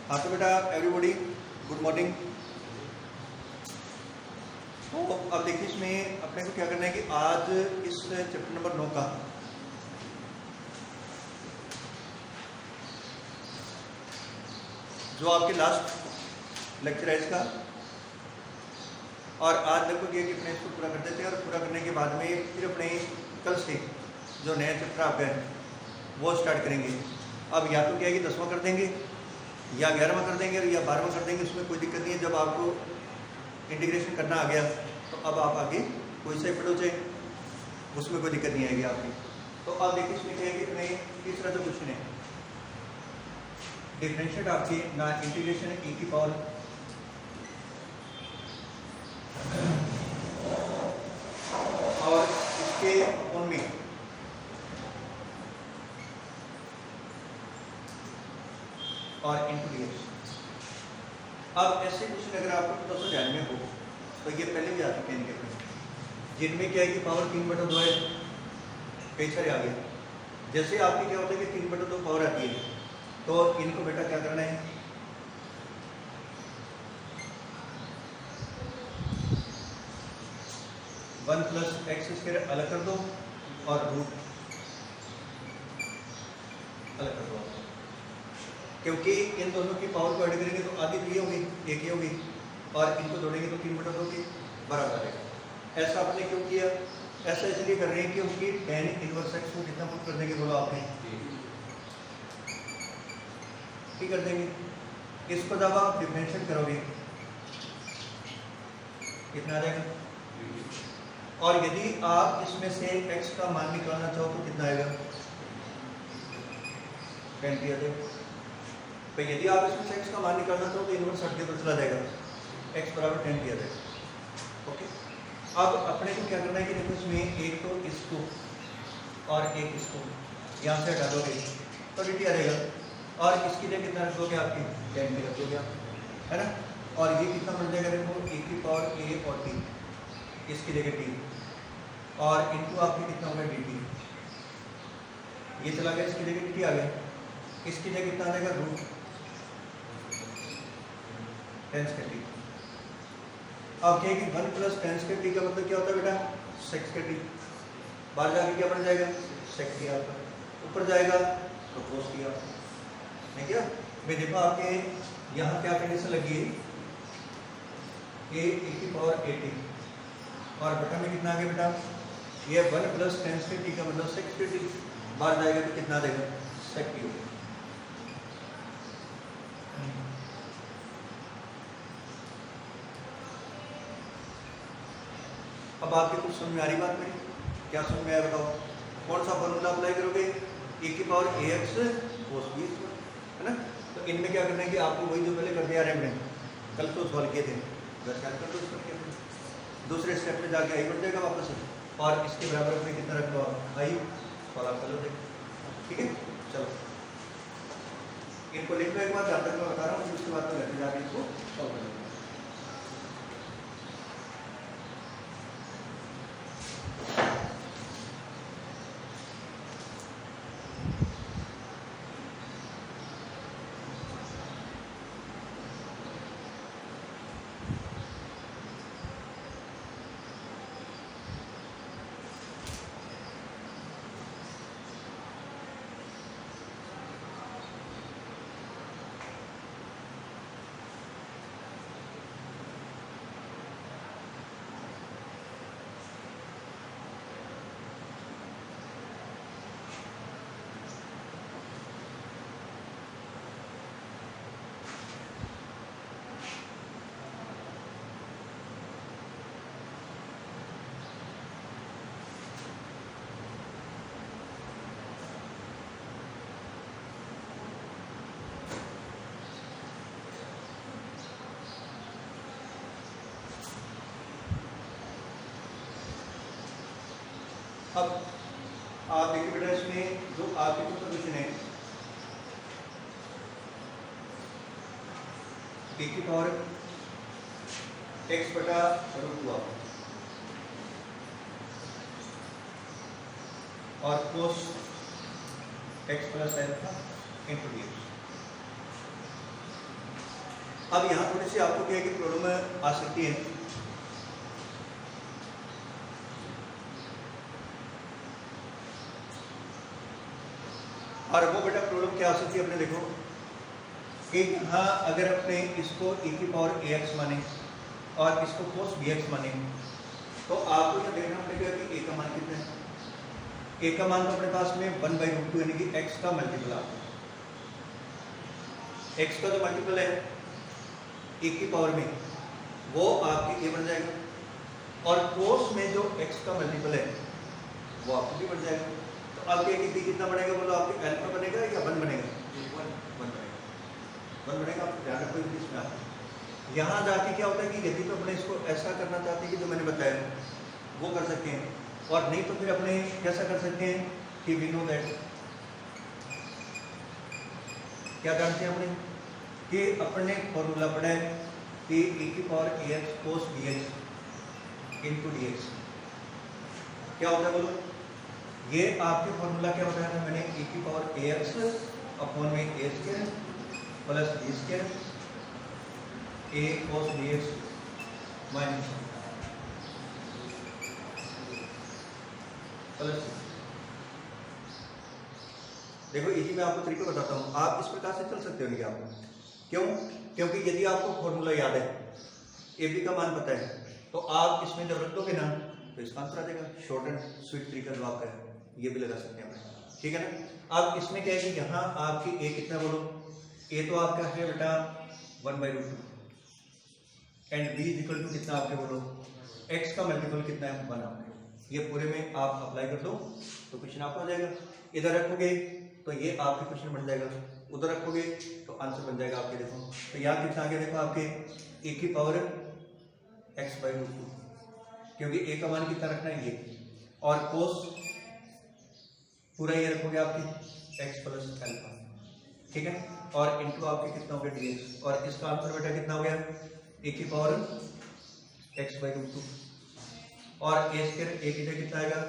हाँ तो बेटा एवरीबॉडी गुड मॉर्निंग। तो अब देखिए इसमें अपने को क्या करना है कि आज इस चैप्टर नंबर 9 का जो आपके लास्ट लेक्चर है इसका, और आज लगभग ये कि अपने इसको पूरा कर देते हैं और पूरा करने के बाद में फिर अपने कल से जो नया चैप्टर आपका है वो स्टार्ट करेंगे। अब या तो क्या है कि 10वां कर देंगे या 11वां कर देंगे या 12वां कर देंगे, उसमें कोई दिक्कत नहीं है। जब आपको इंटीग्रेशन करना आ गया तो अब आप आगे कोई सा पढ़ो चाहे, उसमें कोई दिक्कत नहीं आएगी आपकी। तो अब देखिए इसमें क्या है कि अपने तीसरा जो क्वेश्चन है डिफरेंशिएट आपकी ना इंटीग्रेशन है e की पावर और इसके अपोन में और इनटू डीएक्स। अब ऐसे क्वेश्चन अगर आपको थोड़ा सा ध्यान में हो तो ये पहले भी आ चुके हैं इनके, जिनमें क्या है कि पावर 3/2 है, कई सारे आ गए। जैसे आपकी क्या होता है कि 3/2 पावर आती है तो इनको बेटा क्या करना है, वन प्लस एक्स स्क्वायर अलग कर दो और रूट अलग कर दो, क्योंकि इन दोनों की पावर को ऐड करेंगे तो आधी तो ये होगी, एक ही होगी, और इनको जोड़ेंगे तो 3/2 के बराबर आएगा। ऐसा आपने क्यों किया? ऐसा इसलिए कर रहे हैं क्योंकि tan इनवर्स x को कितना पुट कर देंगे बोलो आपने, ठीक कर देंगे। इसको जब आप डिफरेंशिएट करोगे कितना आ जाएगा, और यदि आप इसमें से x का मान निकालना चाहो तो कितना आएगा, 10 आ जाएगा। तो यदि आप इसमें से x का मान निकालना चाहो तो इनवर्स हट के तो चला जाएगा, x बराबर 10 आ जाएगा। ओके, अब अपने को क्या करना है कि देखो इसमें एक तो इसको और एक इसको यहाँ से हटा दोगे तो dt आ जाएगा, और इसकी जगह कितना रख दोगे, आपकी 10 रख दोगे आप, है ना। और ये कितना बन जाएगा देखो e की पावर a और t, इसकी जगह t, और इनटू आपकी कितना होगा dt, ये चला गया, इसकी जगह dt आ गया, इसकी जगह कितना आ जाएगा रूट 10 के t। अब क्या है कि 1 प्लस 10 के t का मतलब क्या होता है बेटा, सेक्स के t। बाहर जाके क्या बन जाएगा, सेक t आपका, ऊपर जाएगा तो कोस t आपका, है क्या। मैं देखो आपके यहाँ क्या कंडीशन लगी है, a की पावर 80 और बटा में कितना आ गया बेटा, ये 1 प्लस 10 के t का मतलब सेक्स के t, बाहर जाएगा तो कितना देगा, सेक t होगा। अब आपके कुछ समझ में आ रही बात मेरी, क्या समझ में आया बताओ। कौन सा फॉर्मूला अप्लाई करोगे, e की पावर ax cos b, है ना। तो इनमें क्या करना है कि आपको वही जो पहले कर दिया हमने कल तो सॉल्व किए थे, बस याद कर दो इसको, दूसरे स्टेप में जाके आई बढ़ जाएगा वापस, और इसके बराबर में कितना रख दो आई, सॉल्व आप कर लो, ठीक है। चलो इनको लिख लो एक बार, जहाँ तक मैं बता रहा हूँ, उसके बाद में घर जाके इसको सॉल्व कर लो। अब आप देखिए बेटा इसमें जो आपके कुछ सोल्यूशन है, e की पावर x बटा √2 और cos x plus alpha into D x. अब यहाँ थोड़ी सी आपको क्या है कि प्रॉब्लम आ सकती है। और वो बेटा प्रॉब्लम क्या आ सकती है अपने देखो कि हाँ अगर अपने इसको e की पावर ax माने और इसको cos bx माने तो आपको क्या देखना पड़ेगा कि a का मान कितना है। a का मान तो अपने पास में 1/√2 यानी कि x का मल्टीपल आता है। x का जो मल्टीपल है e की पावर में वो आपके a बन जाएगा और cos में जो x का मल्टीपल है वो आपको भी बन जाएगा। तो आपके a की b कितना बनेगा बोलो, आपके अल्फा बनेगा या 1 बनेगा? 1 बनेगा। आप ध्यान रखो इसमें आप यहाँ जाके क्या होता है कि यदि तो अपने इसको ऐसा करना चाहते हैं कि जो मैंने बताया वो कर सकते हैं, और नहीं तो फिर अपने कैसा कर सकते हैं कि वी नो दैट क्या जानते हैं अपने कि अपने फॉर्मूला पढ़ा है कि e की power ax cos bx into D x क्या होता है बोलो। ये आपके फॉर्मूला क्या बताया था मैंने, e की पावर ax अपॉन में a square plus b square a cos bx minus plus. देखो इसी में आपको तरीका बताता हूँ, आप इस प्रकार से चल सकते हो नहीं आप। क्यों? क्योंकि यदि आपको फॉर्मूला याद है, ए बी का मान पता है, तो आप इसमें जब रख दोगे ना तो इसका आंसर आ जाएगा। शॉर्ट एंड स्वीट तरीका जो आपका है ये भी लगा सकते हैं आप, ठीक है ना। अब इसमें क्या है कि यहाँ आपकी ए कितना बोलो, ए तो आपका है बेटा 1/√2 and B is equal to कितना आपके बोलो, एक्स का मल्टीपल कितना है 1 आपके। ये पूरे में आप अप्लाई कर दो तो क्वेश्चन आपको आ जाएगा। इधर रखोगे तो ये आपके क्वेश्चन बन जाएगा, उधर रखोगे तो आंसर बन जाएगा आपके। देखो तो यहाँ कितना आ गया, देखो आपके ए की पावर x/√2 क्योंकि ए का मान कितना रखना है ये, और कोस पूरा ये रखोगे आपकी x प्लस अल्फा, ठीक है। और इंटू आपके कितना हो गया dx, और इसका आंसर बेटा कितना हो गया ए की पावर x/√2 और a स्क्वायर ए की जगह कितना आएगा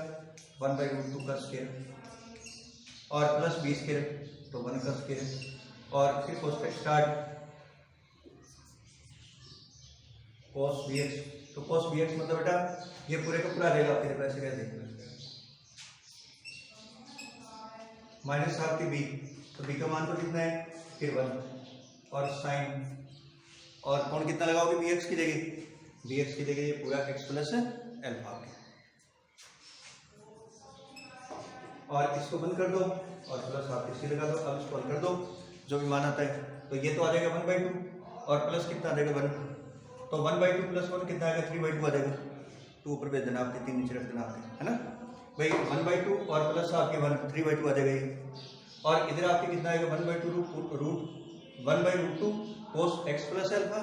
1/√2 का स्क्वायर और प्लस बी स्क्वायर तो 1 का स्क्वायर और फिर cos का स्टार्ट cos bx, तो cos bx मतलब बेटा ये पूरे का पूरा रहेगा आपके पैसे क्या देखना माइनस आपके b, तो b का मान तो कितना है फिर 1 और साइन और कौन कितना लगाओगे bx की जगह, bx की जगह ये पूरा x प्लस अल्फा आपके, और इसको बंद कर दो और प्लस आप इसी लगा दो। अब इसको हल कर दो जो भी मान आता है, तो ये तो आ जाएगा 1/2 और प्लस कितना आ जाएगा 1, तो 1/2 प्लस 1 कितना आएगा 3/2 आ जाएगा। तो ऊपर भेज देना आपके 3 नीचे रख देना आपके, है ना भाई। 1/2 और प्लस आपके 1 3/2 आ जाएगा ये, और इधर आपके कितना आएगा 1/2 cos x प्लस अल्फा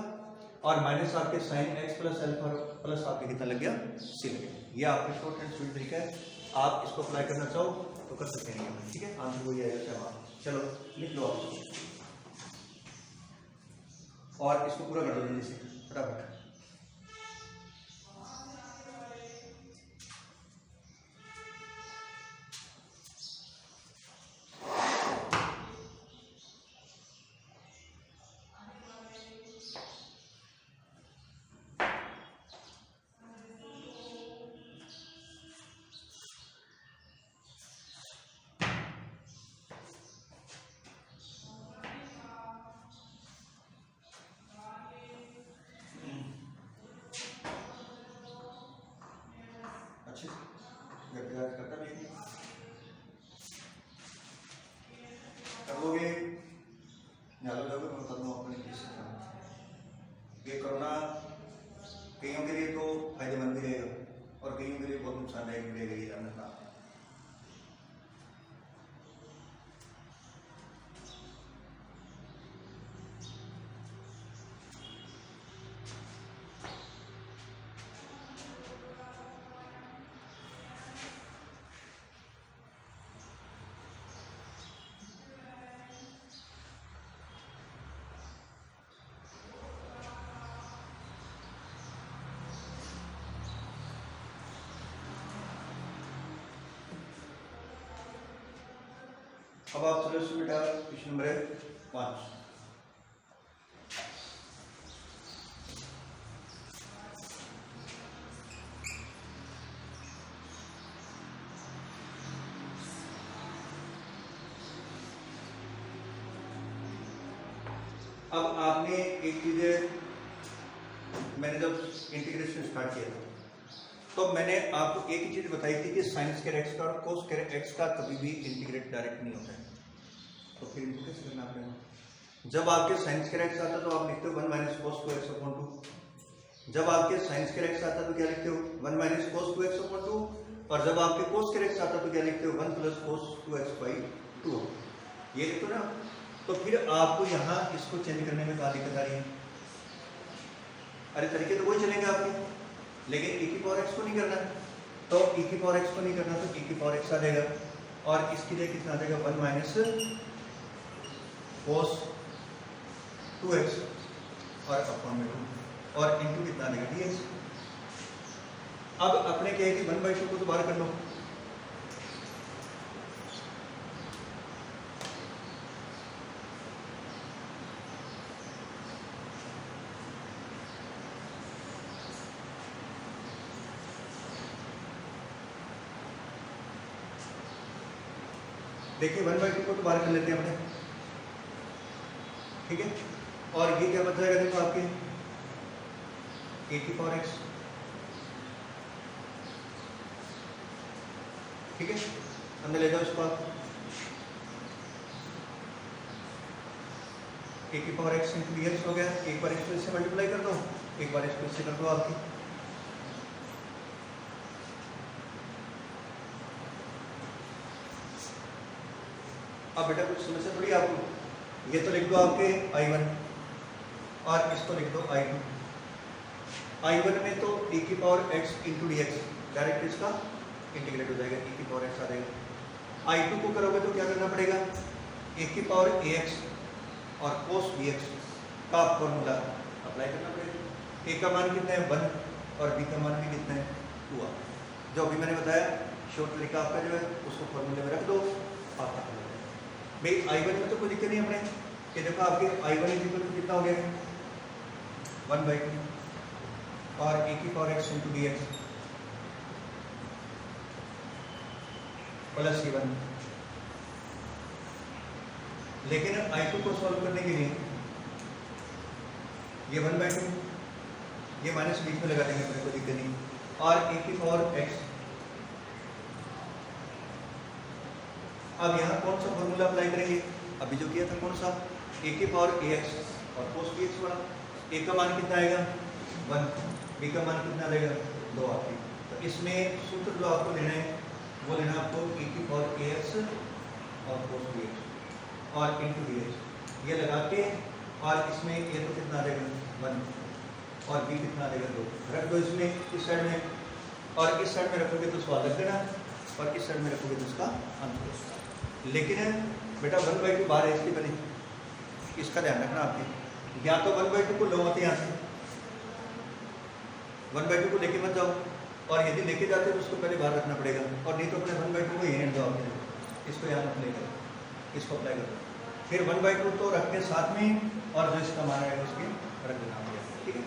और माइनस आपके sine x plus alpha plus आपके कितना लग गया c लग गया। ये आपके शॉर्ट एंड स्वीट तरीका है, आप इसको अप्लाई करना चाहो तो कर सकते हैं, ठीक है। आंसर वही आएगा जवाब। चलो लिख लो आप और इसको पूरा कर दो जल्दी से फटाफट। अब आप चलो बेटा क्वेश्चन नंबर 5। अब आपने एक चीज, मैंने जब इंटीग्रेशन स्टार्ट किया था तो मैंने आपको एक ही चीज बताई थी कि साइन स्क्वायर एक्स का और कोस स्क्वायर एक्स का कभी भी इंटीग्रेट डायरेक्ट नहीं होता है। तो फिर इनको कैसे करना पड़ेगा? जब आपके साइन स्क्वायर एक्स आता है तो आप लिखते हो 1 माइनस कोस 2x अपॉन 2। जब आपके साइन स्क्वायर एक्स आता है तो क्या लिखते हो 1 माइनस कोस 2x अपॉन 2। और जब आपके कोस स्क्वायर एक्स आता है तो क्या लिखते हो 1 प्लस कोस 2x बाई 2। ये लिखो ना। तो फिर आपको यहाँ इसको चेंज करने में क्या दिक्कत आ रही है? अरे तरीके तो वही चलेंगे आपके, लेकिन e की पावर x को नहीं करना। तो e की पावर x को नहीं करना तो e की पावर x आ जाएगा और इसके लिए कितना आ जाएगा 1 माइनस कोस 2x और अपॉन में 2 और इंटू कितना आ जाएगा dx। अब अपने क्या है कि 1/2 को तो बाहर कर लो। देखिए 1/2 को तो बाहर कर लेते हैं अपने, ठीक है। और ये क्या बच जाएगा देखो आपके e की पावर x, ठीक है। अंदर ले जाओ इसको आप, e की पावर x इंटू dx हो गया। एक बार इसको इससे मल्टीप्लाई कर दो, एक बार इसको इससे कर दो आपकी। अब बेटा कुछ समस्या थोड़ी आपको, ये तो लिख दो आपके I1 और इसको लिख दो I2। I1 में तो e की power x into D x direct इसका इंटीग्रेट हो जाएगा, e की पावर x आ जाएगा। I2 को करोगे तो क्या करना पड़ेगा, e की पावर ax और cos bx का फॉर्मूला अप्लाई करना पड़ेगा। a का मान कितना है 1 और b का मान भी कितना है 2। जो अभी मैंने बताया शॉर्ट तरीका आपका जो है उसको फॉर्मूले में रख दो, आपका भाई I1 में तो कोई दिक्कत नहीं अपने कि देखो आपके I1 इक्वल टू कितना हो गया 1/2 और e की power x into D x plus C1। लेकिन I2 को सॉल्व करने के लिए ये 1/2 ये माइनस बीच में लगा देंगे, अपने को दिक्कत नहीं। और e की पावर x, अब यहाँ कौन सा फॉर्मूला अप्लाई करेंगे? अभी जो किया था कौन सा, a की पावर ax और cos bx वाला। a का मान कितना आएगा 1, b का मान कितना आएगा 2 आपकी। तो इसमें सूत्र जो आपको लेना है वो लेना आपको e की पावर ax और cos bx और इंटू dx ये लगा के, और इसमें a तो कितना आ जाएगा 1 और b कितना आ जाएगा 2 रख दो इसमें इस साइड में, और इस साइड में रखोगे तो स्वाद रख देना और इस साइड में रखोगे तो इसका अंत होगा। लेकिन बेटा 1/2 बाहर है इसके पहले, इसका ध्यान रखना आपके। या तो 1/2 को लो मत यहाँ से, 1/2 को लेके मत जाओ, और यदि लेके जाते तो उसको पहले बाहर रखना पड़ेगा, और नहीं तो अपने 1/2 को यहीं जाओ आपके, इसको यहाँ मत लेकर इसको अप्लाई कर दो। फिर 1/2 तो रख के साथ में, और जो इसका मान आएगा उसके रख देना पड़ेगा, ठीक है।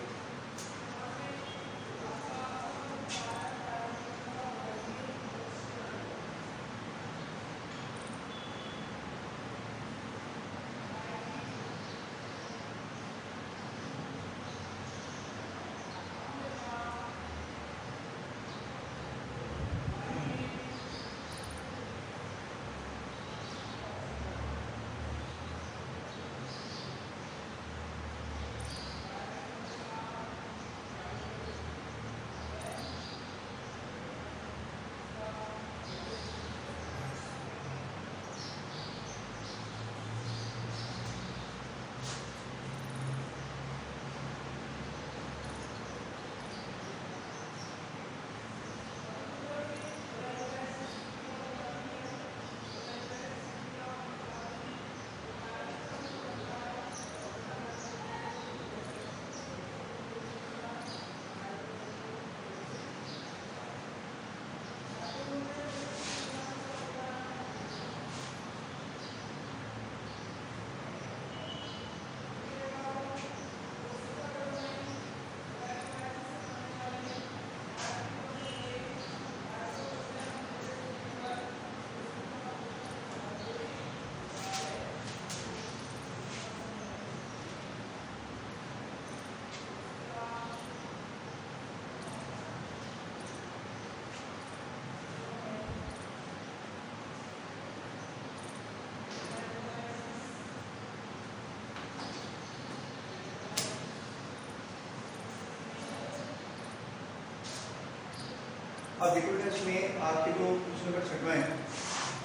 अब देखो बेटा इसमें आपके जो कुछ नंबर 6वां है,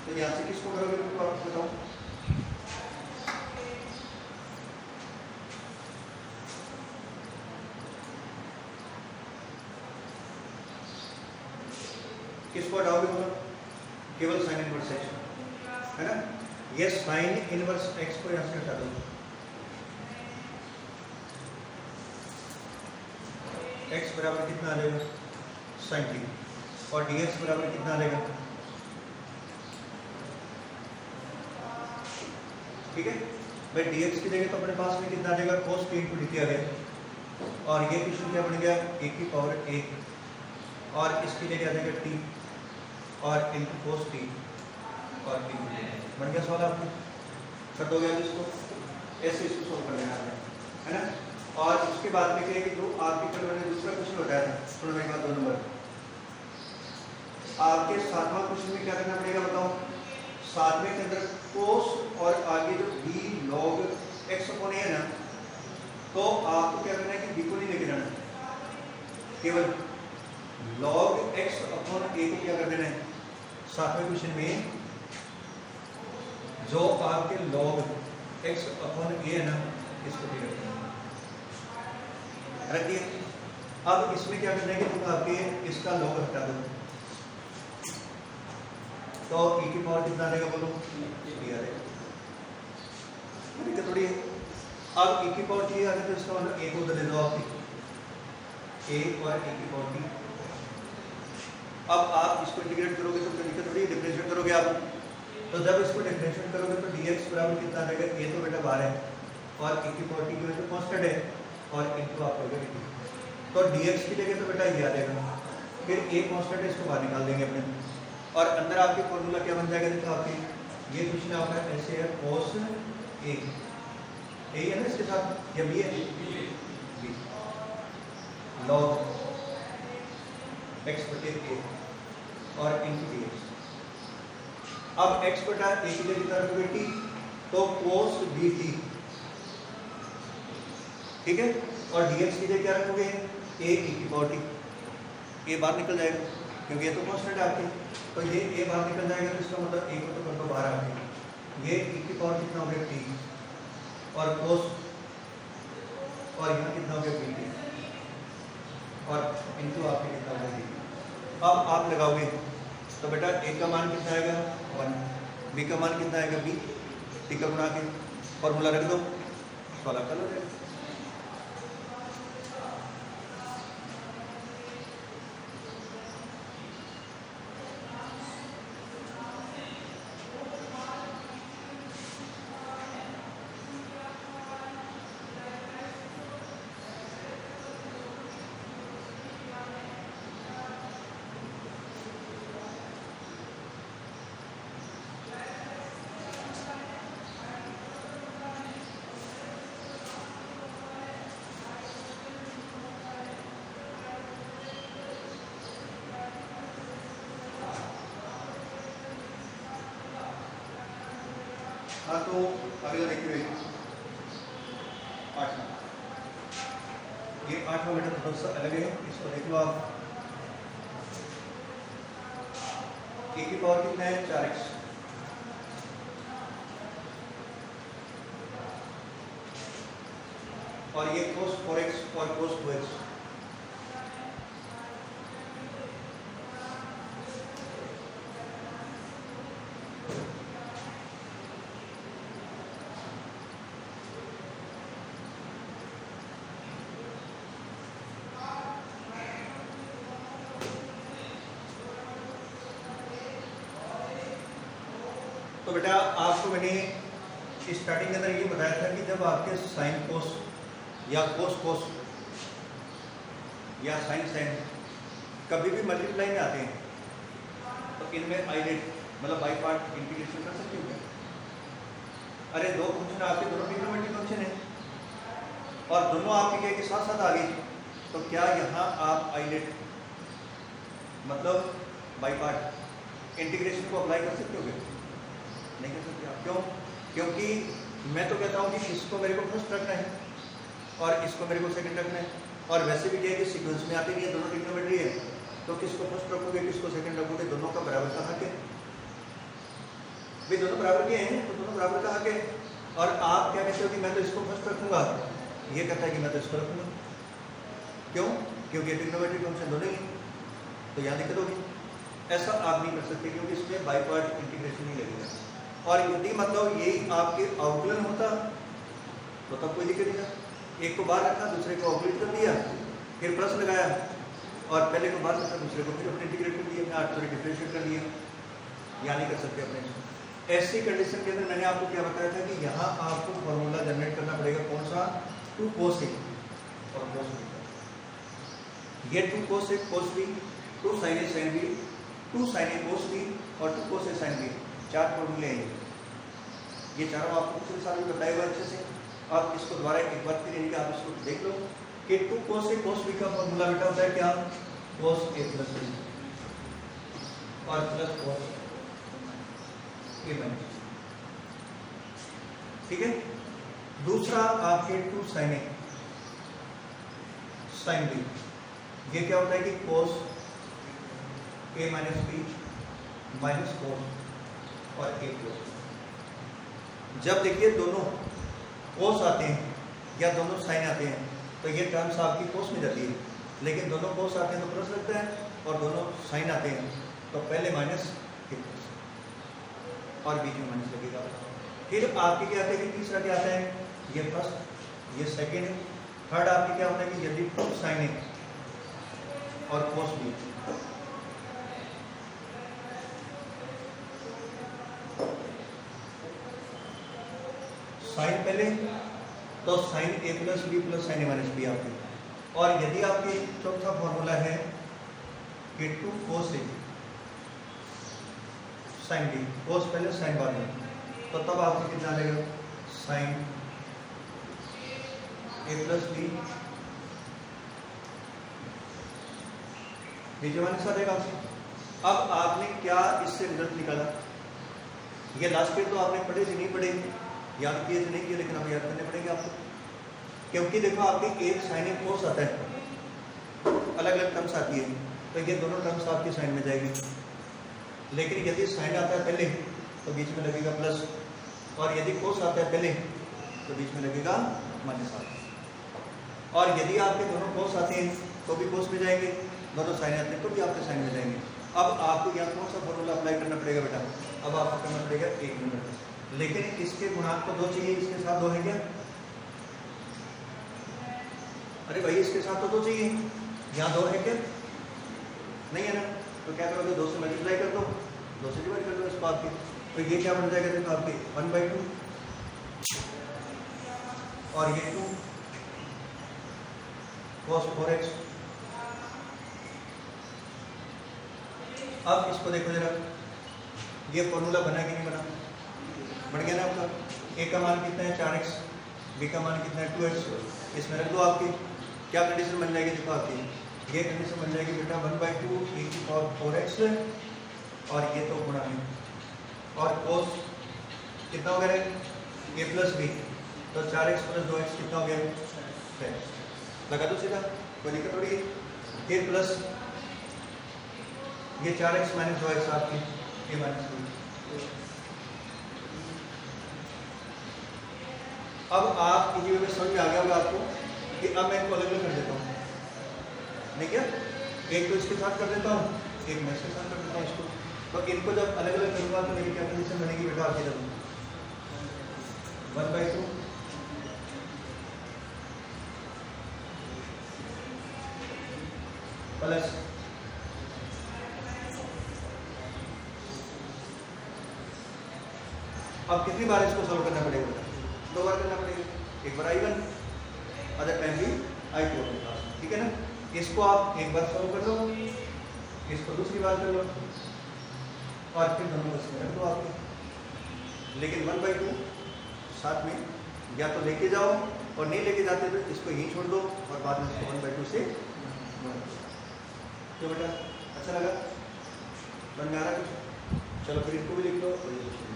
तो यहाँ से किसको करोगे तो आपको बताओ। किसको हटाओगे बोलो? केवल साइन इनवर्स एक्स है ना। ये साइन इनवर्स एक्स को यहाँ से हटा दो। एक्स बराबर कितना आ जाएगा? Sign T. और dx बराबर कितना आ जाएगा? ठीक है भाई, dx की जगह तो अपने पास में कितना आ जाएगा? cos t इंटू dt आ गया। और ये क्वेश्चन क्या बन गया? a की पावर 1 और इसकी जगह आ जाएगा t और इंटू cos t और t बन गया सवाल आपको। कर दोगे अब इसको, ऐसे इसको सोल्व कर लेना है ना। और उसके बाद में क्या है कि जो आपके कल मैंने दूसरा क्वेश्चन बताया था, सुनो मेरी बात, 2 नंबर आपके 7वां क्वेश्चन में क्या करना पड़ेगा बताओ? 7वें के अंदर कोस और आगे जो b log x upon a है ना, तो आपको क्या करना है कि b को नहीं लेके जाना, केवल log x अपॉन a को क्या कर देना है 7वें क्वेश्चन में। जो आपके log x अपॉन a है ना, इसको भी रखना है, रखिए। अब इसमें क्या करना है कि तुम आपके इसका log हटा दो, तो e की पावर कितना आएगा बोलो? t आ जाएगा। थोड़ी अब e की पावर t आ जाए तो इसका मतलब a को उधर ले दो आप, a और e की पावर t। अब आप इसको इंटीग्रेट करोगे तो दिक्कत थोड़ी, डिफरेंशिएट करोगे आप। तो जब इसको डिफरेंशिएट करोगे तो dx बराबर कितना आ जाएगा? a तो बेटा बाहर है और e की पावर t की वजह से कांस्टेंट है और इनटू आप लोगे dt। तो dx की जगह तो बेटा ये आ जाएगा, फिर a कांस्टेंट है, इसको बाहर निकाल देंगे अपने। और अंदर आपके फॉर्मूला क्या बन जाएगा? देखो आपके ये क्वेश्चन आपका ऐसे है cos a, यही है ना इसके साथ, या b है b log x बटे a और इनटू dx। अब x बटा a की जगह कितना रखोगे? t, तो cos bt, ठीक है। और dx की जगह क्या रखोगे? a e की पावर t, a बाहर निकल जाएगा क्योंकि ये तो कांस्टेंट है आपके, तो ये a बाहर निकल जाएगा, तो इसका मतलब a को तो कर दो बाहर आके, ये e की पावर कितना हो गया? t और cos, और यहाँ कितना हो गया? bt और इनटू आपके कितना हो गया? dt। अब आप लगाओगे तो बेटा a का मान कितना आएगा? 1, b का मान कितना आएगा? b, t का गुणा के फॉर्मूला रख दो, सवाल आपका हो जाएगा। हाँ, तो अगला देखिए 8वां, ये 8वां बेटा थोड़ा सा अलग है, इसको देख लो आप। a की पावर कितना है? 4x और ये cos 4x और cos 2x। तो बेटा आपको मैंने स्टार्टिंग के अंदर ये बताया था कि जब आपके साइन कोस या कोस कोस या साइन साइन कभी भी मल्टीप्लाई में आते हैं, तो इनमें आइलेट मतलब बाई पार्ट इंटीग्रेशन कर सकते हो। अरे दो फंक्शन आपके दोनों ट्रिग्नोमेट्रिक फंक्शन है और दोनों आपके क्या के साथ साथ आ गए, तो क्या यहाँ आप आइलेट मतलब बाई पार्ट इंटीग्रेशन को अप्लाई कर सकते हो? नहीं कर सकते आप। क्यों? क्योंकि मैं तो कहता हूँ कि इसको मेरे को फर्स्ट रखना है और इसको मेरे को सेकंड रखना है, और वैसे भी क्या है कि सीक्वेंस में आते नहीं है, दोनों ट्रिग्नोमेट्री है, तो किसको फर्स्ट रखोगे, किसको सेकंड रखोगे, दोनों का बराबर का हक है भाई, दोनों बराबर के हैं तो दोनों बराबर का हक है। और आप क्या कहते हो कि मैं तो इसको फर्स्ट रखूंगा, ये कहता है कि मैं तो इसको रखूंगा। क्यों? क्योंकि ट्रिग्नोमेट्रिक फंक्शन दोनों ही, तो यहाँ दिक्कत होगी। ऐसा आप नहीं कर सकते क्योंकि इसमें बाई पार्ट इंटीग्रेशन नहीं लगेगा। और यदि मतलब यही आपके अवकलन होता तो तब कोई दिक्कत नहीं था। एक को बाहर रखा, दूसरे को अवकलित कर दिया, फिर प्लस लगाया, और पहले को बाहर रखा, दूसरे को फिर अपने इंटीग्रेट कर दिया, अपने डिफरेंशिएट कर दिया। यहाँ नहीं कर सकते अपने। ऐसी कंडीशन के अंदर मैंने आपको क्या बताया था कि यहाँ आपको फॉर्मूला जनरेट करना पड़ेगा, कौन सा, 2 cos A और cos B। ये 2 cos A cos B, 2 sin A sin B, 2 sin A cos B और 2 cos A sin B, 4 फॉर्मूले हैं। ये चारों आपको पिछले साल भी बताए हुए अच्छे से। आप इसको दोबारा एक बार फिर यानी कि आप इसको देख लो कि 2 cos A cos B का फॉर्मूला बेटा होता है क्या, cos A plus B और प्लस cos A माइनस, ठीक है। दूसरा आपके 2 sin A sin B, ये क्या होता है कि cos A minus B minus cos और A प्लस। जब देखिए दोनों cos आते हैं या दोनों sin आते हैं तो ये टर्म्स आपकी cos में जाती है, लेकिन दोनों cos आते हैं तो प्लस लगता है, और दोनों sin आते हैं तो पहले माइनस फिर प्लस, और बीच में माइनस लगेगा। फिर आपके क्या आता है कि तीसरा क्या आता है, ये फर्स्ट, ये सेकेंड, थर्ड आपके क्या होता है कि यदि 2 sin A और cos B, साइन पहले तो sine A plus B plus sine A minus B आपके। और यदि आपके चौथा फॉर्मूला है कि 2 cos A sine B, cos पहले साइन बाद में, तो तब आपको कितना आ जाएगा, साइन A प्लस B बीच में आ जाएगा आपसे। अब आपने क्या इससे रिजल्ट निकाला, ये लास्ट ईयर तो आपने पढ़े से नहीं पढ़े, याद किए थे नहीं किए, लेकिन अब याद करने पड़ेंगे आपको, क्योंकि देखो आपके एक साइन एक कोस आता है, अलग अलग टर्म्स आती है, तो ये दोनों टर्म्स आपकी साइन में जाएगी। लेकिन यदि साइन आता है पहले तो बीच में लगेगा प्लस, और यदि कोस आता है पहले तो बीच में लगेगा माइनस आता। और यदि आपके दोनों कोस आते हैं तो भी कोस में जाएंगे, दोनों साइन आते हैं तो भी आपके साइन में जाएंगे। अब आपको यहाँ कौन सा फॉर्मूला अप्लाई करना पड़ेगा बेटा, अब आपको करना पड़ेगा 1 मिनट, लेकिन इसके गुणांक तो 2 चाहिए, इसके साथ 2 है क्या, अरे भाई इसके साथ तो 2 चाहिए, यहाँ 2 है क्या, नहीं है ना, तो क्या करोगे 2 से मल्टीप्लाई कर दो, 2 से डिवाइड कर दो इसको आपके, तो ये क्या बन जाएगा देखो आपके 1/2 और ये 2 cos 4x। अब इसको देखो जरा, ये फॉर्मूला बना कि नहीं बना, बढ़ गया ना आपका। A का मान कितना है 4x, B का मान कितना है 2x, इसमें रख दो आपकी, क्या कंडीशन बन जाएगी देखो आपकी, ये कंडीशन बन जाएगी बेटा 1/2 e की पावर 4x, और ये तो गुणा है, और cos कितना हो गया A प्लस B, तो 4x प्लस 2x कितना हो गया 6, लगा दो सीधा, कोई दिक्कत थोड़ी है। फिर प्लस ये 4x माइनस 2x आपकी A माइनस B। अब आप इसी में समझ में आ गया होगा आपको कि अब मैं इनको अलग अलग कर देता हूँ, नहीं क्या, एक तो इसके साथ कर देता हूँ, एक मैं इसके साथ कर देता हूँ इसको, तो इनको जब अलग अलग करूँगा तो मेरी क्या कंडीशन बनेगी बेटा आपकी, जब 1/2 प्लस अब कितनी बार इसको सॉल्व करना पड़ेगा, 2 बार करना पड़ेगा, एक बार I1 अदर टाइम भी I2 के पास, ठीक है ना। इसको आप एक बार सॉल्व कर लो, इसको दूसरी बार कर लो, और फिर दोनों को इसमें रख दो आपके। लेकिन 1/2 साथ में या तो लेके जाओ, और नहीं लेके जाते तो इसको यहीं छोड़ दो, और बाद में इसको 1/2 से गुणा करो। तो बेटा अच्छा लगा, बन में आ रहा कुछ, चलो फिर इसको भी लिख लो और ये लिख लो।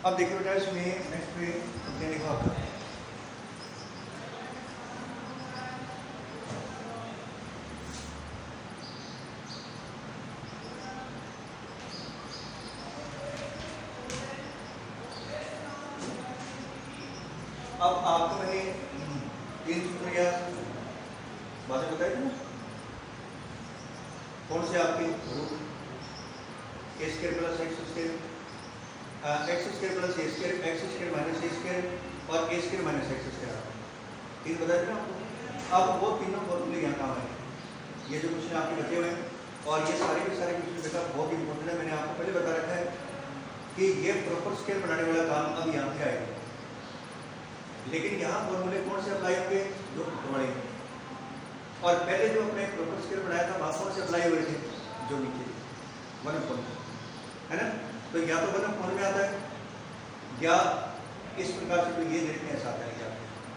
अब देखिए बेटा इसमें नेक्स्ट पे क्या लिखा आपका, अब आपको मैंने 3 सूत्र या बातें बताई थी ना, कौन से आपके root a square plus x square plus a square, x square minus a square और a square minus x square, 3 बताए थे ना आपको। अब वो तीनों फॉर्मूले यहाँ काम है, ये जो क्वेश्चन आपके बचे हुए हैं, और ये सारे के सारे क्वेश्चन बेटा बहुत इंपॉर्टेंट है। मैंने आपको पहले बता रखा है कि ये प्रॉपर स्केल बनाने वाला काम अब यहाँ पे आएगा, लेकिन यहाँ फॉर्मूले कौन से अप्लाई होंगे, जो ऊपर हैं, और पहले जो अपने प्रॉपर स्केल बनाया था वहाँ कौन से अप्लाई हुए थे, जो नीचे 1/4 है ना। तो या तो 1/4 में आता है या इस प्रकार से तो ये देखने ऐसा आता है क्या,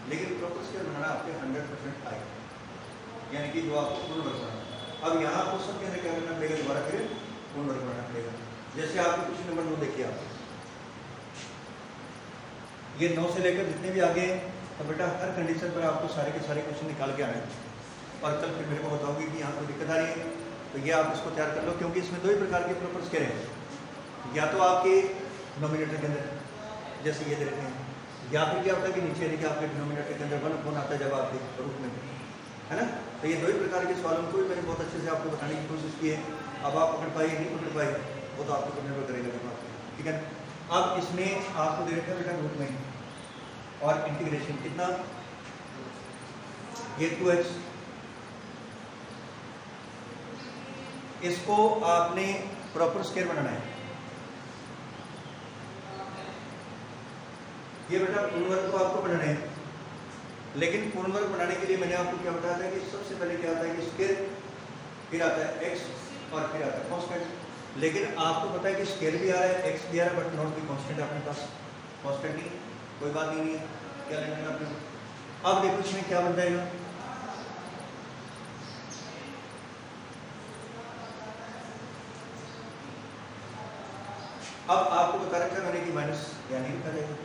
लेकिन प्रॉपर स्केल बनाना आपके 100% आएगा, यानी कि जो आपको पूर्ण वर्ग बनाना। अब यहाँ आपको सब के अंदर क्या करना पड़ेगा, दोबारा फिर पूर्ण वर्ग बनाना पड़ेगा। जैसे आपको क्वेश्चन नंबर 9 देखिए, आप ये 9 से लेकर जितने भी आगे हैं, तो बेटा हर कंडीशन पर आपको सारे के सारे क्वेश्चन निकाल के आना है, और कल फिर मेरे को बताओगे कि यहाँ कोई दिक्कत आ रही है, तो ये आप इसको तैयार कर लो, क्योंकि इसमें 2 ही प्रकार के प्रॉपर स्केल हैं, या तो आपके डिनोमिनेटर के अंदर जैसे ये दे रखे हैं, या फिर क्या होता है कि नीचे देखिए आपके डिनोमिनेटर के अंदर 1/4 आता है जब आपके रूप में, है ना। तो ये 2 ही प्रकार के सवालों को भी मैंने बहुत अच्छे से आपको बताने की कोशिश की है। अब आप पकड़ पाए नहीं पकड़ पाए वो तो आपको निर्भर करेगा, ठीक है। अब इसमें आपको दे रखा है बेटा रूट में, और इंटीग्रेशन कितना, ये 2x, इसको आपने प्रॉपर स्केल बनाना है। ये बेटा पूर्ण वर्ग को आपको बनाना है, लेकिन पूर्ण वर्ग बनाने के लिए मैंने आपको क्या बताया था कि सबसे पहले क्या आता है कि स्केल, फिर आता है x और फिर आता है कांस्टेंट। लेकिन आपको पता है कि स्केल भी आ रहा है, x भी आ रहा है, बट नॉट भी कांस्टेंट अपने पास, कांस्टेंट नहीं, कोई बात नहीं है, क्या लेना है आपने। अब देखो इसमें क्या बन जाएगा, अब आपको बता रखा है मैंने कि माइनस या नहीं रखा जाएगा,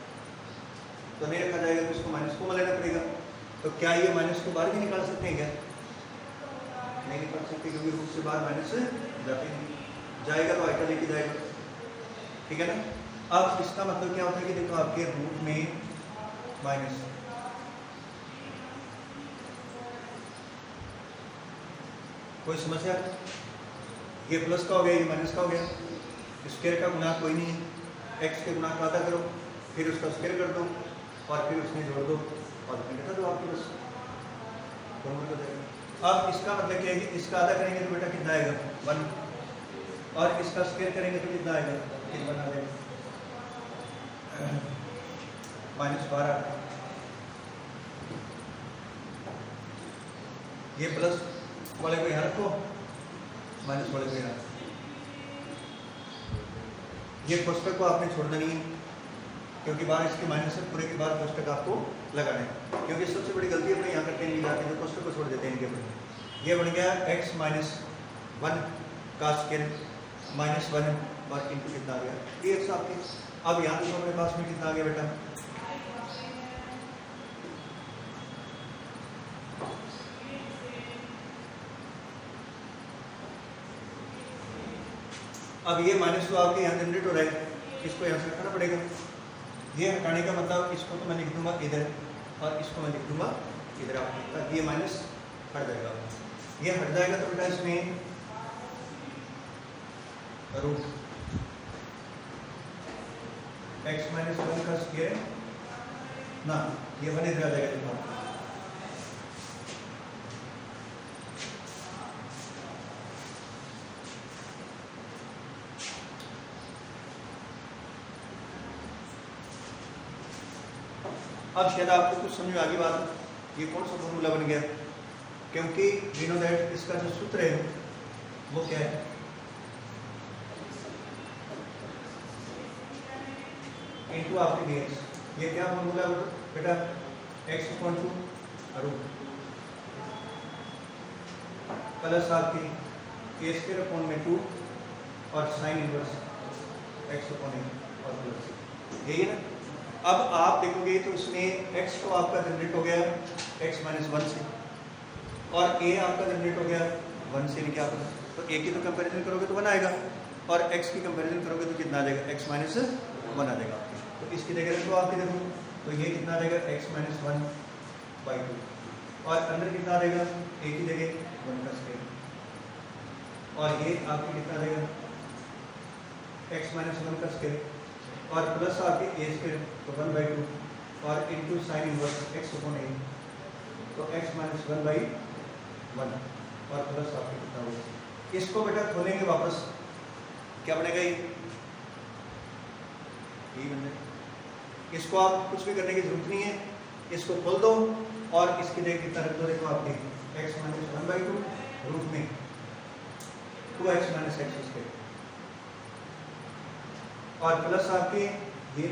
तो नहीं रखा जाएगा तो इसको माइनस को लेना पड़ेगा। तो क्या ये माइनस को बाहर भी निकाल सकते हैं क्या, नहीं निकाल सकते, क्योंकि रूट से बाहर माइनस जाते हैं, जाएगा तो आइटा लेके जाएगा, ठीक है ना। अब इसका मतलब क्या होता है कि देखो आपके रूट में माइनस, कोई समस्या, ये प्लस का हो गया, ये माइनस का हो गया, स्क्वायर का गुणा कोई नहीं है, एक्स के गुणा का आधा करो, फिर उसका स्क्वायर कर दो, और फिर उसमें जोड़ दो, और फिर घटा दो, आपके बस फॉर्मूला हो जाएगा। अब इसका मतलब क्या है कि इसका आधा करेंगे तो बेटा कितना आएगा 1, और इसका स्क्वायर करेंगे तो कितना आएगा, फिर 1 आ जाएगा, -12, ये प्लस वाले को यहाँ रखो, माइनस वाले को यहाँ, ये कोष्टक को आपने छोड़ना नहीं है, क्योंकि बाहर इसके माइनस से पूरे के बाद कोष्टक आपको लगाना है, क्योंकि सबसे बड़ी गलती अपने यहाँ करते हैं जाते हैं, जो कोष्टक को छोड़ देते हैं इनके ऊपर। ये बन गया x - 1 का स्क्वायर -1 और इंटू कितना आ गया 3x आपके। अब यहाँ तो अपने पास में कितना आ गया बेटा, अब ये माइनस तो आपके यहाँ जनरेट हो रहा है, इसको यहाँ से हटाना पड़ेगा। ये हटाने का मतलब इसको तो मैं लिख दूंगा इधर, और इसको मैं लिख दूंगा इधर, आपको ये माइनस हट जाएगा। ये हट जाएगा तो बेटा इसमें रूट x - 1 का स्क्वायर ना, ये 1 इधर आ जाएगा। अब शायद आपको कुछ समझ में आ गई बात, ये कौन सा फॉर्मूला बन गया, क्योंकि वी नो दैट इसका जो सूत्र है वो क्या है, इनटू आपके dx। ये क्या फॉर्मूला बेटा, x/2 रूट प्लस आपकी a² में 2 और साइन इनवर्स x/a और प्लस। यही है ना। अब आप देखोगे तो इसमें x तो आपका जनरेट हो गया x माइनस 1 से, और a आपका जनरेट हो गया 1 से, क्या होगा तो a की तो कंपैरिजन करोगे तो 1 आएगा, और x की कंपैरिजन करोगे तो कितना आ जाएगा, x माइनस 1 आ जाएगा आपके। तो इसकी जगह रखो आपकी, देखो तो ये कितना आ जाएगा x माइनस 1/2, और अंदर कितना आ जाएगा a की जगह 1 का स्क्वायर, और ये आपकी कितना आ जाएगा x माइनस 1 का स्क्वायर, और प्लस आपके a स्क्वायर तो 1/2, और into sine inverse x upon a तो x माइनस 1/1, और प्लस आपके कितना होगा। इसको बेटा खोलेंगे वापस, क्या बनेगा ये बन जाएगा। इसको आप कुछ भी करने की जरूरत नहीं है, इसको खोल दो और इसकी जगह कितना रख दो, देखो आपके x माइनस 1/2 रूट में 2x माइनस x स्क्वायर, और प्लस आपके ये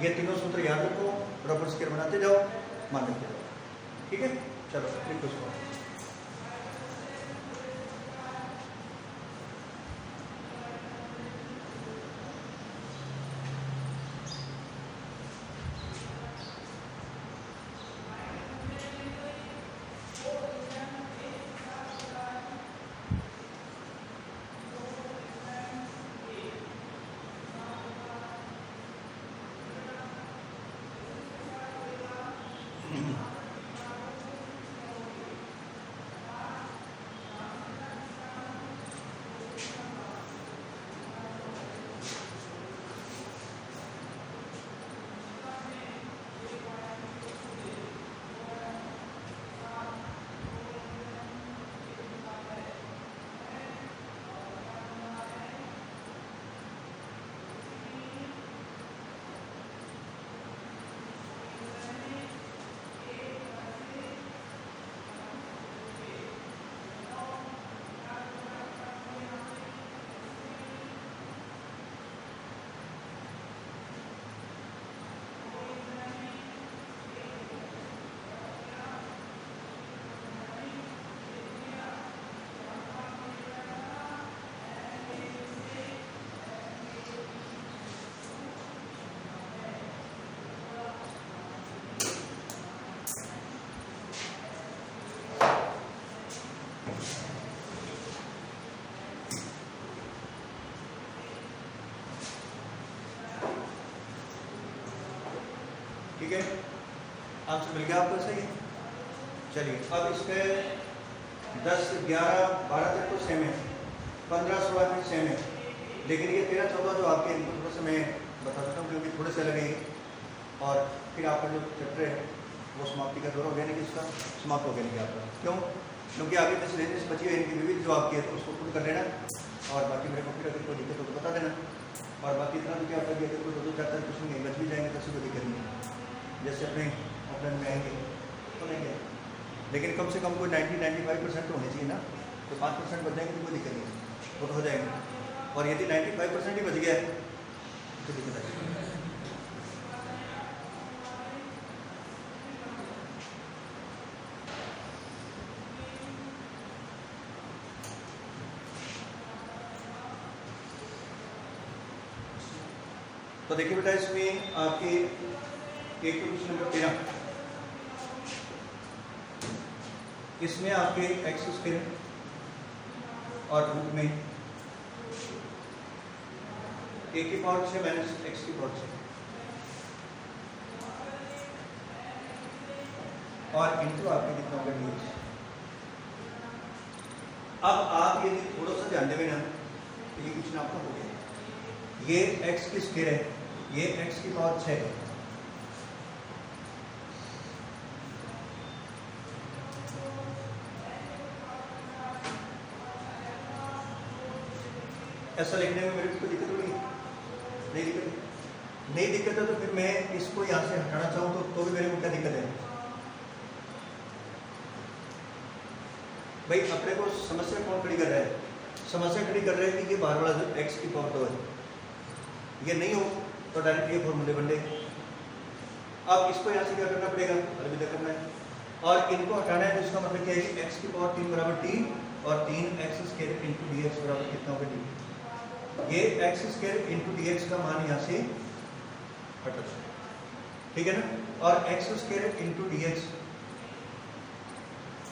ये तीनों सूत्र याद रखो, बराबर स्क्वायर बनाते जाओ, मान लेते जाओ, ठीक है। चलो लिखो इसको। ठीक है, आंसर मिल गया आपको, सही है। चलिए अब इसके 10, 11, 12 तक तो सेम है, 15, 16 में सेम है, लेकिन ये 13, 14 जो आपके थोड़ा सा मैं बता देता हूँ क्योंकि थोड़े से अलग है, और फिर आपका जो चैप्टर है वो समाप्ति का दौर हो गया, नहीं कि इसका समाप्त हो गया नहीं आपका। क्यों? क्योंकि आगे मिसलेनियस बची है इनकी विविध जो आपकी है तो उसको खुद कर लेना, और बाकी मेरे को फिर अगर कोई दिक्कत हो तो बता देना, और बाकी इतना तो क्या होता है कि अगर कोई 2-2 चैप्टर कुछ नहीं बच भी जाएंगे तो उससे कोई दिक्कत नहीं है, जैसे अपने ऑफलाइन में आएंगे तो नहीं, लेकिन कम से कम कोई 90-95% तो होनी चाहिए ना, तो 5% बच जाएंगे तो कोई दिक्कत नहीं है, वो तो हो जाएंगे, और यदि 95% ही बच गया है तो दिक्कत आएगी। तो देखिए बेटा इसमें आपके एक क्वेश्चन नंबर 13, इसमें आपके एक्स स्क्वायर और रूट में a की पावर 6 माइनस x की पावर 6 और इनटू आपके कितना होगा dx। अब आप यदि थोड़ा सा ध्यान देंगे ना तो ये क्वेश्चन आपका हो गया, ये x की स्क्वायर है, ये x की पावर 6 है, ऐसा लिखने में मेरे को दिक्कत हो रही है? नहीं दिक्कत नहीं दिक्कत है तो फिर मैं इसको यहाँ से हटाना चाहूँ तो भी मेरे को क्या दिक्कत है भाई? अपने को समस्या कौन खड़ी कर रहा है? समस्या खड़ी कर रहा है कि ये बाहर वाला जो x की पावर 2 है ये नहीं हो तो डायरेक्ट ये फॉर्मूले बन गए। अब इसको यहाँ से क्या करना पड़ेगा, अलविदा करना है, और इनको हटाना है, तो इसका मतलब क्या है कि x की पावर 3 बराबर 3 और 3x स्क्वायर इंटू dx बराबर कितना होगा 3। ये x square into D x का मान यहाँ से हट जाए, ठीक है ना। और x square into D x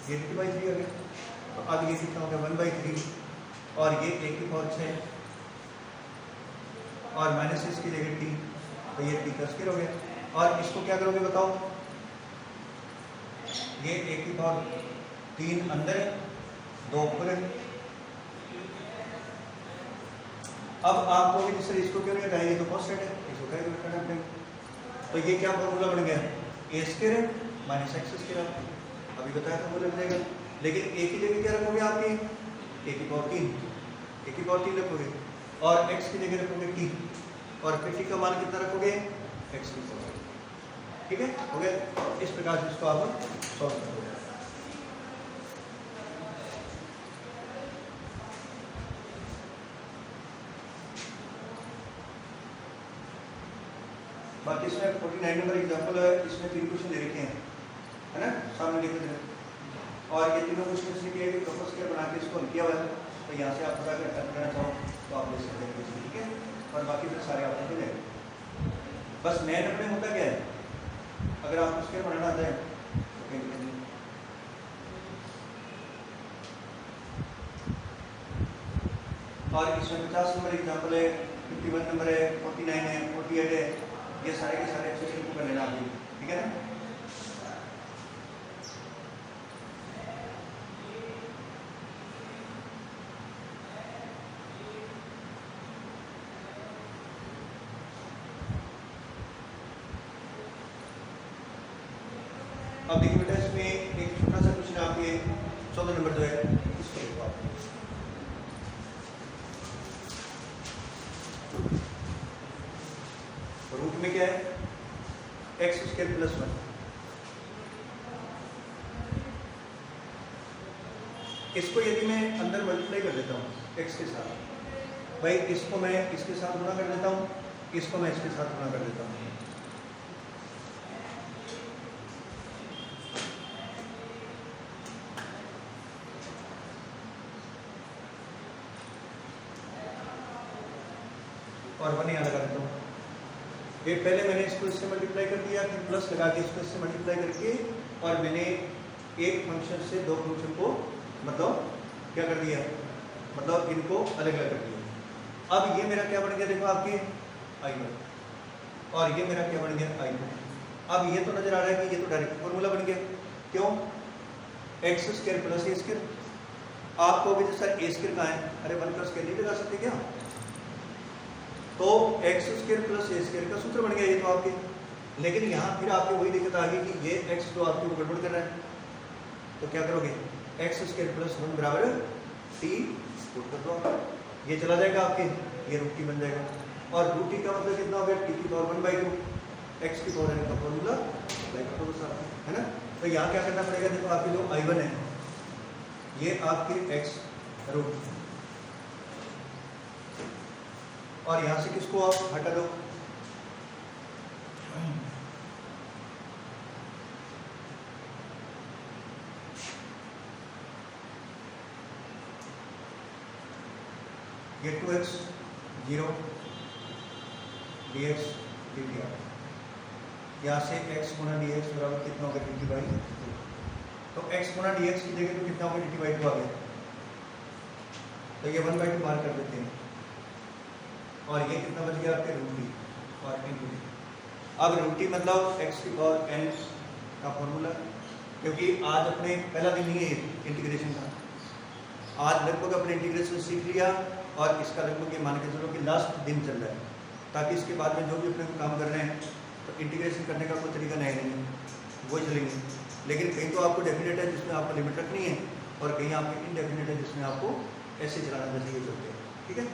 ये डी बाई 3 आ गया, तो अब ये कितना हो गया 1/3 और ये a की पावर 6 और माइनस इसकी जगह t, तो ये t का स्क्वायर हो गया। और इसको क्या करोगे बताओ, ये a की पावर 3 अंदर है 2 ऊपर है। अब आप कहोगे जिससे इसको क्यों नहीं हटाएंगे, तो कांस्टेंट है, इसको क्या हटाएंगे, तो ये क्या फॉर्मूला बन गया a square minus x square, अभी बताया था वो लग जाएगा। लेकिन a की जगह क्या रखोगे आपकी, a की पावर 3 रखोगे और x की जगह रखोगे t और फिर t का मान कितना रखोगे x की पावर, ठीक है, हो गया। इस प्रकार से इसको आप सॉल्व करोगे। बाकी इसमें 49 नंबर एग्जाम्पल है, इसमें 3 क्वेश्चन दे रखे हैं, है ना, सामने लिख रहे हैं और ये तीनों क्वेश्चन इसलिए किया कि प्रॉपर स्क्वायर बना के इसको हल किया हुआ है, तो यहाँ से आप पता करना चाहो तो आप ले सकते हैं, ठीक है। और बाकी फिर सारे आपको मिल जाएंगे। बस मेन अपने होता क्या है, अगर आपको स्क्वायर बनाना आता है तो और इसमें 50 नंबर एग्जाम्पल है, 51 नंबर है, 49 है, 48 है, ये सारे के सारे एक्सरसाइज को कर लेना आपको, ठीक है ना। अब देखिए बेटा, इसमें एक छोटा सा क्वेश्चन आपके 14 नंबर जो है इसको देखो आप। रूट में क्या है एक्स स्क्वायर प्लस 1, इसको यदि मैं अंदर मल्टीप्लाई कर देता हूँ एक्स के साथ, भाई इसको मैं इसके साथ गुणा कर देता हूँ, इसको मैं इसके साथ गुणा कर देता हूँ, और 1 यहाँ लगा देता हूँ। ये पहले मैंने इसको इससे मल्टीप्लाई कर दिया, फिर प्लस लगा के इसको इससे मल्टीप्लाई करके और मैंने एक फंक्शन से दो फंक्शन को मतलब क्या कर दिया, मतलब इनको अलग अलग कर दिया। अब ये मेरा क्या बन गया, देखो आपके i1 और ये मेरा क्या बन गया i2। अब ये तो नजर आ रहा है कि ये तो डायरेक्ट फॉर्मूला बन गया, क्यों, x square plus a square. आप कहोगे सर ए स्क्वायर कहाँ है, अरे 1 का स्क्वायर नहीं लगा सकते क्या, तो x square plus a square का सूत्र बन गया ये तो आपके। लेकिन यहाँ फिर आपको वही दिक्कत आ गई कि ये एक्स तो आपको गड़बड़ कर रहा है, तो क्या करोगे, एक्स स्क्वायर प्लस 1 बराबर टी पुट कर दो, ये चला जाएगा आपके, ये रूट टी बन जाएगा। और रूट टी का मतलब कितना हो गया, टी की पावर 1/2, एक्स की पावर का फॉर्मूला अप्लाई कर दो साथ में, है ना। तो यहाँ क्या करना पड़ेगा, देखो आपके जो i1 है ये आपके एक्स रूट, और यहाँ से किसको आप हटा दो, ये 2x 0 dx dt, यहाँ से x गुना dx बराबर कितना होगा dt/2, तो x गुना dx की जगह तो कितना होगा dt/2 आ गया, तो ये 1/2 बाहर कर देते हैं और ये कितना बच गया आपके रूट टी और इंटू टी। अब रूट टी मतलब x की पावर n का फॉर्मूला, क्योंकि आज अपने पहला दिन नहीं है इंटीग्रेशन का, आज लगभग अपने इंटीग्रेशन सीख लिया और इसका लगभग ये मान के चलो कि लास्ट दिन चल रहा है, ताकि इसके बाद में जो भी अपने को काम कर रहे हैं तो इंटीग्रेशन करने का कोई तरीका नहीं है, वो चलेंगे। लेकिन कहीं तो आपको डेफिनेट है जिसमें आपको लिमिट रखनी है और कहीं आपको इनडेफिनेट है जिसमें आपको ऐसे चलाना जैसे ये चलते हैं, ठीक है।